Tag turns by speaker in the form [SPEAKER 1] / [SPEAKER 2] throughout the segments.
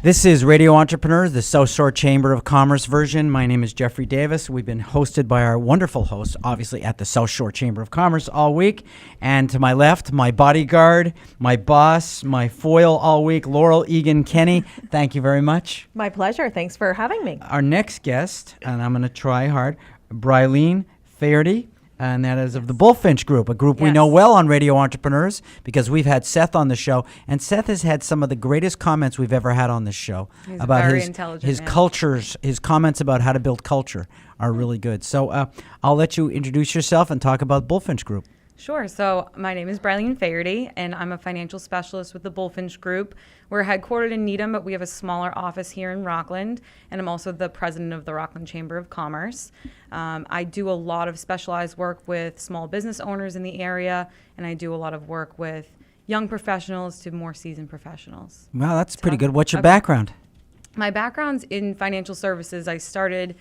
[SPEAKER 1] This is Radio Entrepreneurs, the South Shore Chamber of Commerce version. My name is Jeffrey Davis. We've been hosted by our wonderful hosts, obviously at the South Shore Chamber of Commerce all week. And to my left, my bodyguard, my boss, my foil all week, Laurel Egan Kenny. Thank you very much.
[SPEAKER 2] My pleasure. Thanks for having me.
[SPEAKER 1] Our next guest, and I'm going to try hard, Brilene Faherty. And that is of the Bulfinch Group, a group we know well on Radio Entrepreneurs because we've had Seth on the show. And Seth has had some of the greatest comments we've ever had on this show.
[SPEAKER 3] He's
[SPEAKER 1] about
[SPEAKER 3] very
[SPEAKER 1] his
[SPEAKER 3] intelligent man.
[SPEAKER 1] cultures, his comments about how to build culture are really good. So I'll let you introduce yourself and talk about Bulfinch Group.
[SPEAKER 3] Sure. So my name is Brilene Faherty, and I'm a financial specialist with the Bulfinch Group. We're headquartered in Needham, but we have a smaller office here in Rockland, and I'm also the president of the Rockland Chamber of Commerce. I do a lot of specialized work with small business owners in the area, and I do a lot of work with young professionals to more seasoned professionals.
[SPEAKER 1] Well, that's pretty good. What's your background?
[SPEAKER 3] My background's in financial services. I started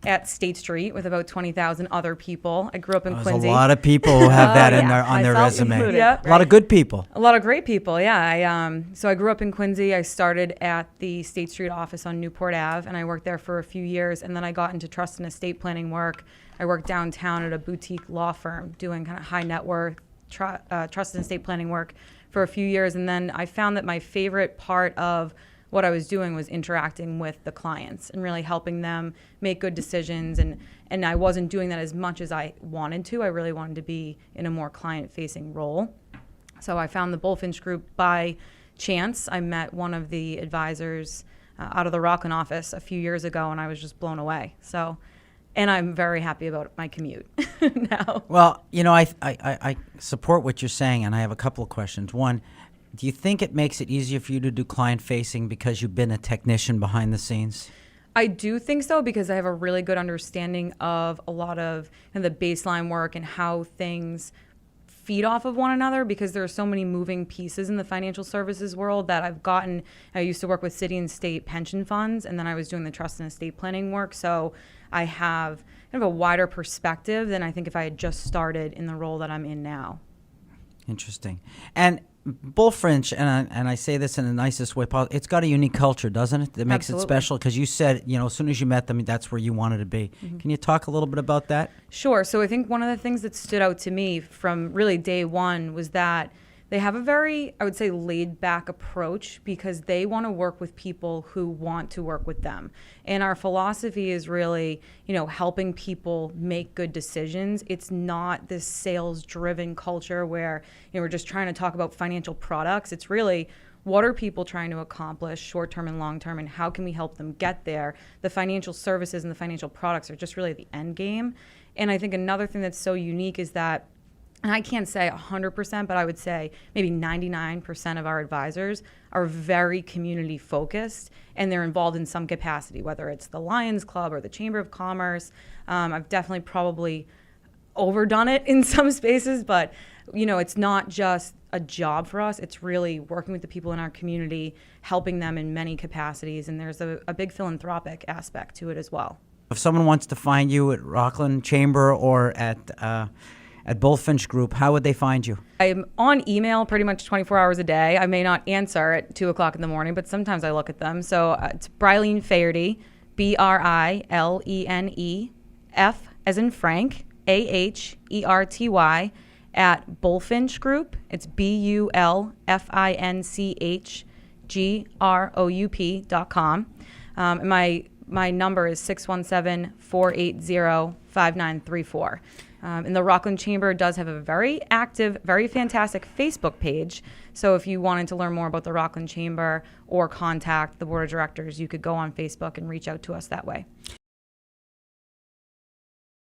[SPEAKER 3] at State Street with about 20,000 other people. I grew up in
[SPEAKER 1] There's
[SPEAKER 3] Quincy.
[SPEAKER 1] a lot of people who have that on their
[SPEAKER 2] Myself
[SPEAKER 1] resume.
[SPEAKER 2] included.
[SPEAKER 3] Yep.
[SPEAKER 1] A lot of good people.
[SPEAKER 3] A lot of great people, yeah. So I grew up in Quincy. I started at the State Street office on Newport Ave, and I worked there for a few years, and then I got into trust and estate planning work. I worked downtown at a boutique law firm doing kind of high net worth trust and estate planning work for a few years, and then I found that my favorite part of what I was doing was interacting with the clients and really helping them make good decisions. And I wasn't doing that as much as I wanted to. I really wanted to be in a more client-facing role. So I found the Bulfinch Group by chance. I met one of the advisors out of the Rockland office a few years ago, and I was just blown away. So, and I'm very happy about my commute now.
[SPEAKER 1] Well, you know, I support what you're saying, and I have a couple of questions. One, do you think it makes it easier for you to do client-facing because you've been a technician behind the scenes?
[SPEAKER 3] I do think so because I have a really good understanding of a lot of the baseline work and how things feed off of one another because there are so many moving pieces in the financial services world that I used to work with city and state pension funds, and then I was doing the trust and estate planning work. So I have kind of a wider perspective than I think if I had just started in the role that I'm in now.
[SPEAKER 1] Interesting. And Bulfinch, and I say this in the nicest way possible, it's got a unique culture, doesn't it? That makes
[SPEAKER 3] Absolutely.
[SPEAKER 1] it special because you said, as soon as you met them, that's where you wanted to be. Mm-hmm. Can you talk a little bit about that?
[SPEAKER 3] Sure. So I think one of the things that stood out to me from really day one was that they have a very, I would say, laid-back approach because they want to work with people who want to work with them. And our philosophy is really, helping people make good decisions. It's not this sales-driven culture where, we're just trying to talk about financial products. It's really, what are people trying to accomplish short-term and long-term, and how can we help them get there? The financial services and the financial products are just really the end game. And I think another thing that's so unique is that, and I can't say 100%, but I would say maybe 99% of our advisors are very community focused and they're involved in some capacity, whether it's the Lions Club or the Chamber of Commerce. I've definitely probably overdone it in some spaces, but it's not just a job for us. It's really working with the people in our community, helping them in many capacities, and there's a big philanthropic aspect to it as well.
[SPEAKER 1] If someone wants to find you at Rockland Chamber or at Bulfinch Group, how would they find you?
[SPEAKER 3] I'm on email pretty much 24 hours a day. I may not answer at 2 o'clock in the morning, but sometimes I look at them. So it's Brilene Faherty, Brilene, F as in Frank, AHERTY, at Bulfinch Group. It's BULFINCHGROUP.com. And my number is 617-480-5934. And the Rockland Chamber does have a very active, very fantastic Facebook page. So if you wanted to learn more about the Rockland Chamber or contact the board of directors, you could go on Facebook and reach out to us that way.